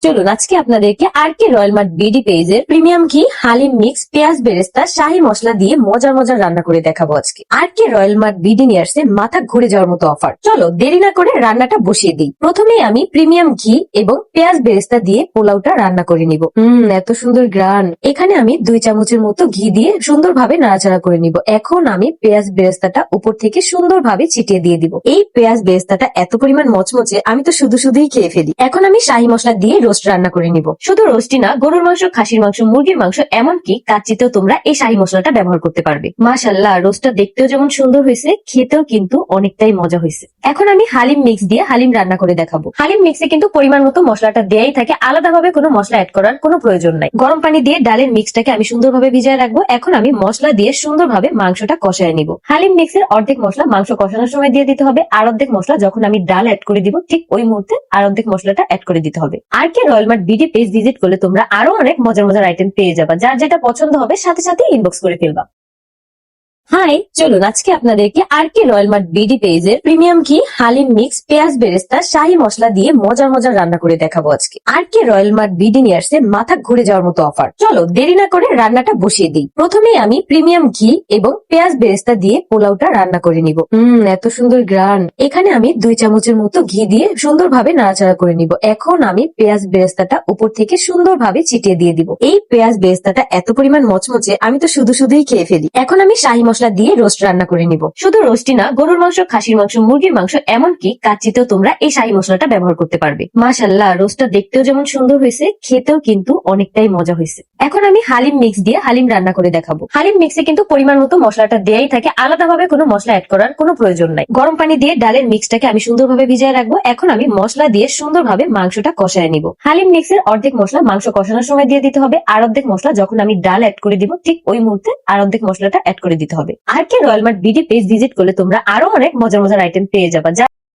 চলুন আজকে আপনাদেরকে আর কে রয়্যাল মার্ট বিডি পেজের প্রিমিয়াম ঘি হালিম মিক্স পেঁয়াজ বেরেস্তা শাহী মশলা দিয়ে মজার মজার রান্না করে দেখাবো আজকে। আর কে রয়্যাল মার্ট বিডি নিয়ে আসছে মাথা ঘুরে যাওয়ার মতো অফার। চলো দেরি না করে রান্নাটা বসিয়ে দিই। প্রথমেই আমি প্রিমিয়াম ঘি এবং পেঁয়াজ বেরেস্তা দিয়ে পোলাওটা রান্না করে নিব। এত সুন্দর গ্রান। এখানে আমি 2 চামচের মতো ঘি দিয়ে সুন্দরভাবে নাড়াচাড়া করে নিব। এখন আমি পেঁয়াজ বেরেস্তাটা উপর থেকে সুন্দরভাবে ছিটিয়ে দিয়ে দিব। এই পেঁয়াজ বেরেস্তাটা এত পরিমাণ মচমচে আমি তো শুধুই খেয়ে ফেলি। এখন আমি শাহী মশলা দিয়ে রোস্ট রান্না করে নিব। শুধু রোস্টই না, গরুর মাংস, খাসির মাংস, মুরগির মাংস, এমনকি কাচ্চিতেও তোমরা এই শাহী মশলাটা ব্যবহার করতে পারবে। মাশাআল্লাহ, রোস্টটা দেখতেও যেমন সুন্দর হয়েছে, খেতেও কিন্তু অনেকটাই মজা হয়েছে। এখন আমি হালিম মিক্স দিয়ে হালিম রান্না করে দেখাবো। হালিম মিক্সে কিন্তু পরিমাণ মতো মশলাটা দেয়াই থাকে, আলাদাভাবে কোনো মশলা অ্যাড করার কোনো প্রয়োজন নাই। গরম পানি দিয়ে ডালের মিক্সটাকে আমি সুন্দরভাবে ভিজিয়ে রাখবো। এখন আমি মশলা দিয়ে সুন্দরভাবে মাংসটা কষায় নিব। হালিম মিক্সের অর্ধেক মশলা মাংস কষানোর সময় দিয়ে দিতে হবে, আর অর্ধেক মশলা যখন আমি ডাল অ্যাড করে দিব ঠিক ওই মুহূর্তে আর অর্ধেক মশলাটা অ্যাড করে দিতে হবে। আর কে Royal Mart BD page visit করলে তোমরা আরো অনেক মজার মজার আইটেম পেয়ে যাবা। যার যেটা পছন্দ হবে সাথে সাথে ইনবক্স করে ফেলবা। হাই, চলুন আজকে আপনাদেরকে আর কে রয়্যাল মার্ট বিডি পেজের প্রিমিয়াম ঘি হালিম মিক্স পেঁয়াজ বেরেস্তা শাহী মশলা দিয়ে মজার মজার রান্না করে দেখাবো আজকে। আর কে রয়্যাল মার্ট বিডি নিয়ে আসছে মাথা ঘুরে যাওয়ার মতো অফার। চলো দেরি না করে রান্নাটা বসিয়ে দিই। প্রথমেই আমি প্রিমিয়াম ঘি এবং পেঁয়াজ বেরেস্তা দিয়ে পোলাওটা রান্না করে নিব। এত সুন্দর গ্রান। এখানে আমি 2 চামচের মতো ঘি দিয়ে সুন্দরভাবে নাড়াচাড়া করে নিব। এখন আমি পেঁয়াজ বেরেস্তাটা উপর থেকে সুন্দরভাবে ছিটিয়ে দিয়ে দিব। এই পেঁয়াজ বেরেস্তাটা এত পরিমাণ মচমচে আমি তো শুধুই খেয়ে ফেলি। এখন আমি শাহী মশলা দিয়ে রোস্ট রান্না করে নিব। শুধু রোস্টই না, গরুর মাংস, খাসির মাংস, মুরগির মাংস, এমনকি কাচ্চিতেও তোমরা এই শাহী মশলাটা ব্যবহার করতে পারবে। মাশাআল্লাহ, রোস্টটা দেখতেও যেমন সুন্দর হয়েছে, খেতেও কিন্তু অনেকটাই মজা হয়েছে। এখন আমি হালিম মিক্স দিয়ে হালিম রান্না করে দেখাবো। হালিম মিক্সে কিন্তু পরিমাণ মতো মশলাটা দেয়াই থাকে, আলাদাভাবে কোনো মশলা অ্যাড করার কোনো প্রয়োজন নাই। গরম পানি দিয়ে ডালের মিক্সটাকে আমি সুন্দরভাবে ভিজিয়ে রাখবো। এখন আমি মশলা দিয়ে সুন্দরভাবে মাংসটা কষায় নিব। হালিম মিক্সের অর্ধেক মশলা মাংস কষানোর সময় দিয়ে দিতে হবে, আর অর্ধেক মশলা যখন আমি ডাল অ্যাড করে দিব ঠিক ওই মুহূর্তে আর অর্ধেক মশলাটা অ্যাড করে দিতে হবে। আর কে Royal Mart BD page visit করলে তোমরা আরো অনেক মজার মজার আইটেম পেয়ে যাবা।